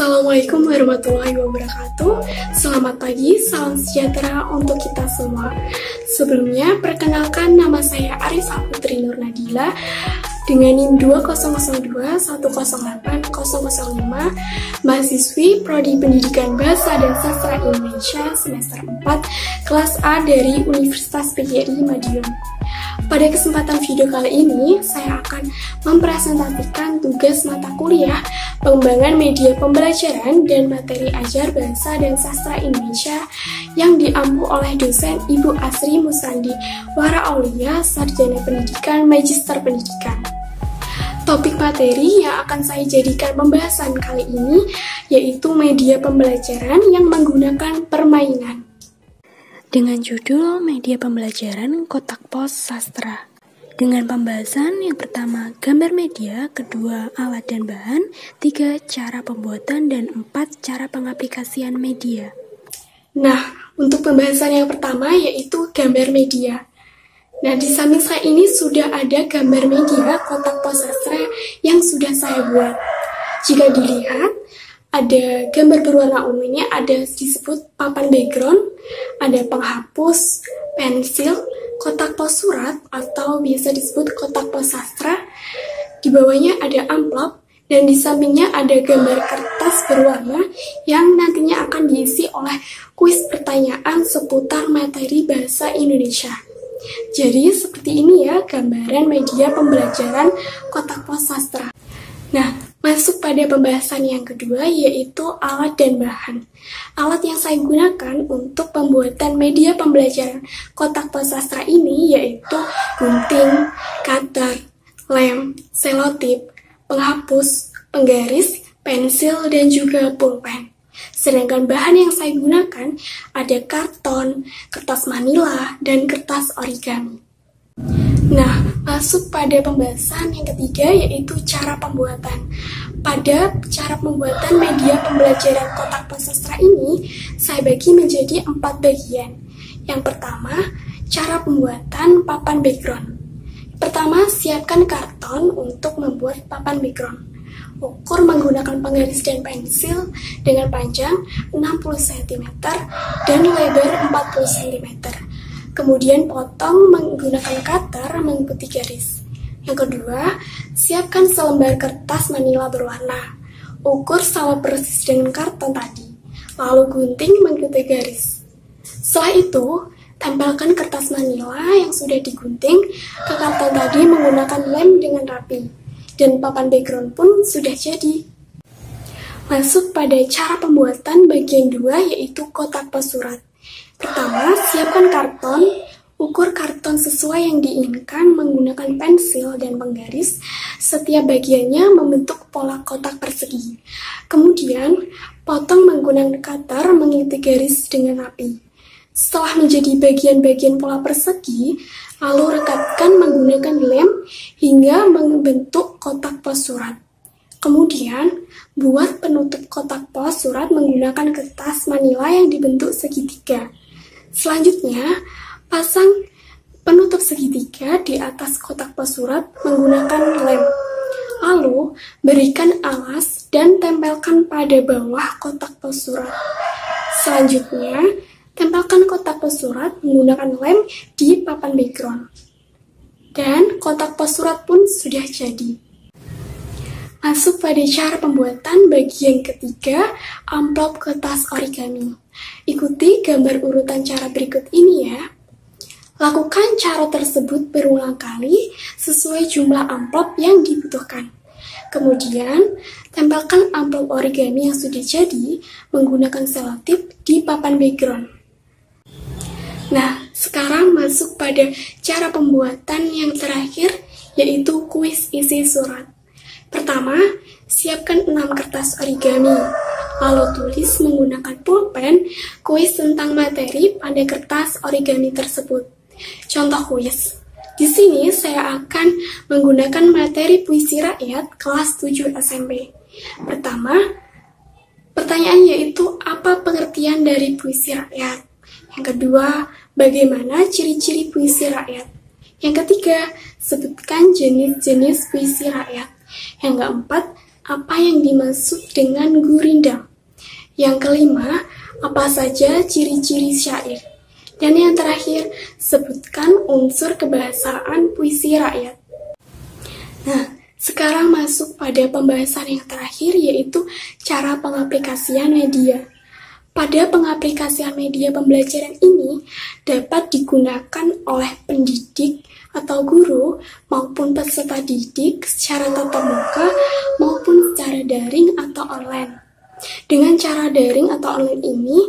Assalamualaikum warahmatullahi wabarakatuh. Selamat pagi, salam sejahtera untuk kita semua. Sebelumnya, perkenalkan nama saya Arifah Putri Nur Nadila dengan NIM 200210808005, mahasiswi Prodi Pendidikan Bahasa dan Sastra Indonesia semester 4, kelas A dari Universitas PGRI Madiun. Pada kesempatan video kali ini, saya akan mempresentasikan tugas mata kuliah pengembangan media pembelajaran dan materi ajar bahasa dan sastra Indonesia yang diampu oleh dosen Ibu Asri Musandi Wara Aulia, Sarjana Pendidikan, Magister Pendidikan. Topik materi yang akan saya jadikan pembahasan kali ini yaitu media pembelajaran yang menggunakan permainan. Dengan judul Media Pembelajaran Kotak Pos Sastra. Dengan pembahasan yang pertama, gambar media, kedua, alat dan bahan, tiga, cara pembuatan, dan empat, cara pengaplikasian media. Nah, untuk pembahasan yang pertama yaitu gambar media. Nah, di samping saya ini sudah ada gambar media kotak pos sastra yang sudah saya buat. Jika dilihat, ada gambar berwarna ungu ini ada disebut papan background, ada penghapus, pensil, kotak pos surat atau biasa disebut kotak pos sastra. Di bawahnya ada amplop dan di sampingnya ada gambar kertas berwarna yang nantinya akan diisi oleh kuis pertanyaan seputar materi bahasa Indonesia. Jadi seperti ini ya gambaran media pembelajaran kotak pos sastra. Nah, masuk pada pembahasan yang kedua yaitu alat dan bahan. Alat yang saya gunakan untuk pembuatan media pembelajaran kotak pos sastra ini yaitu gunting, cutter, lem, selotip, penghapus, penggaris, pensil, dan juga pulpen. Sedangkan bahan yang saya gunakan ada karton, kertas manila, dan kertas origami. Nah, masuk pada pembahasan yang ketiga yaitu cara pembuatan. Pada cara pembuatan media pembelajaran kotak pos sastra ini, saya bagi menjadi 4 bagian. Yang pertama, cara pembuatan papan background. Pertama, siapkan karton untuk membuat papan background. Ukur menggunakan penggaris dan pensil dengan panjang 60 cm dan lebar 40 cm. Kemudian potong menggunakan cutter mengikuti garis. Yang kedua, siapkan selembar kertas manila berwarna. Ukur sama persis dengan karton tadi. Lalu gunting mengikuti garis. Setelah itu, tempelkan kertas manila yang sudah digunting ke karton tadi menggunakan lem dengan rapi. Dan papan background pun sudah jadi. Masuk pada cara pembuatan bagian 2 yaitu kotak pos surat. Pertama, siapkan karton, ukur karton sesuai yang diinginkan menggunakan pensil dan penggaris. Setiap bagiannya membentuk pola kotak persegi. Kemudian, potong menggunakan cutter mengikuti garis dengan rapi. Setelah menjadi bagian-bagian pola persegi, lalu rekatkan menggunakan lem hingga membentuk kotak pos surat. Kemudian, buat penutup kotak pos surat menggunakan kertas manila yang dibentuk segitiga. Selanjutnya, pasang penutup segitiga di atas kotak pos surat menggunakan lem. Lalu, berikan alas dan tempelkan pada bawah kotak pos surat. Selanjutnya, tempelkan kotak pos surat menggunakan lem di papan background. Dan kotak pos surat pun sudah jadi. Masuk pada cara pembuatan bagian ketiga, amplop kertas origami. Ikuti gambar urutan cara berikut ini ya. Lakukan cara tersebut berulang kali sesuai jumlah amplop yang dibutuhkan. Kemudian, tempelkan amplop origami yang sudah jadi menggunakan selotip di papan background. Nah, sekarang masuk pada cara pembuatan yang terakhir yaitu kuis isi surat. Pertama, siapkan 6 kertas origami, lalu tulis menggunakan pulpen kuis tentang materi pada kertas origami tersebut. Contoh kuis. Di sini saya akan menggunakan materi puisi rakyat kelas 7 SMP. Pertama, pertanyaan yaitu apa pengertian dari puisi rakyat? Yang kedua, bagaimana ciri-ciri puisi rakyat? Yang ketiga, sebutkan jenis-jenis puisi rakyat. Yang keempat, apa yang dimaksud dengan gurindam. Yang kelima, apa saja ciri-ciri syair. Dan yang terakhir, sebutkan unsur kebahasaan puisi rakyat. Nah, sekarang masuk pada pembahasan yang terakhir, yaitu cara pengaplikasian media. Pada pengaplikasian media pembelajaran ini dapat digunakan oleh pendidik atau guru maupun peserta didik secara tatap muka maupun secara daring atau online. Dengan cara daring atau online ini,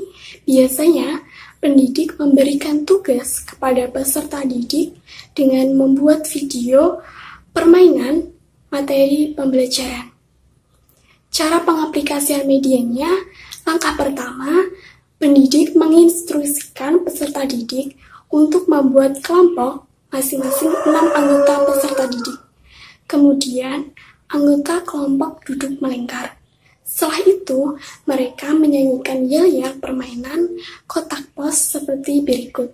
biasanya pendidik memberikan tugas kepada peserta didik dengan membuat video, permainan, materi pembelajaran. Cara pengaplikasian medianya, langkah pertama, pendidik menginstruksikan peserta didik untuk membuat kelompok masing-masing 6 anggota peserta didik. Kemudian, anggota kelompok duduk melingkar. Setelah itu, mereka menyanyikan yel-yel permainan kotak pos seperti berikut.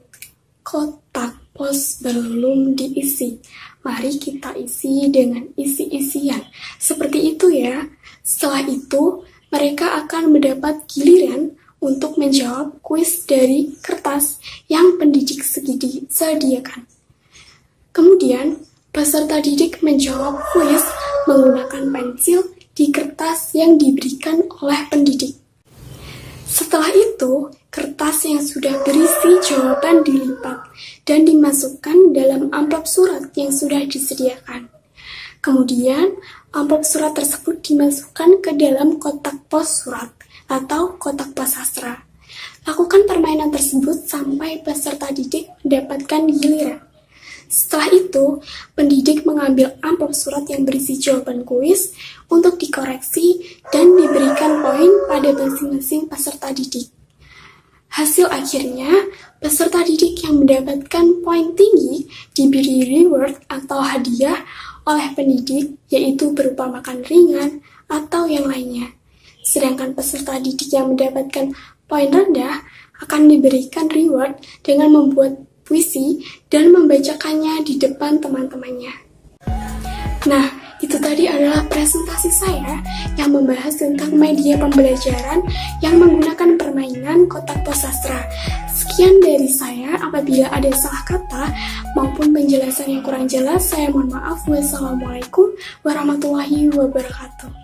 Kotak pos belum diisi. Mari kita isi dengan isi-isian. Seperti itu ya. Setelah itu, mereka akan mendapat giliran untuk menjawab kuis dari kertas yang pendidik sediakan. Kemudian, peserta didik menjawab kuis menggunakan pensil di kertas yang diberikan oleh pendidik. Setelah itu, kertas yang sudah berisi jawaban dilipat dan dimasukkan dalam amplop surat yang sudah disediakan. Kemudian, amplop surat tersebut dimasukkan ke dalam kotak pos surat atau kotak pos sastra. Lakukan permainan tersebut sampai peserta didik mendapatkan giliran. Setelah itu, pendidik mengambil amplop surat yang berisi jawaban kuis untuk dikoreksi dan diberikan poin pada masing-masing peserta didik. Hasil akhirnya, peserta didik yang mendapatkan poin tinggi diberi reward atau hadiah oleh pendidik, yaitu berupa makan ringan atau yang lainnya. Sedangkan peserta didik yang mendapatkan poin rendah akan diberikan reward dengan membuat puisi dan membacakannya di depan teman-temannya. Nah, itu tadi adalah presentasi saya yang membahas tentang media pembelajaran yang menggunakan permainan kotak pos sastra. Sekian dari saya. Apabila ada salah kata maupun penjelasan yang kurang jelas, saya mohon maaf. Wassalamualaikum warahmatullahi wabarakatuh.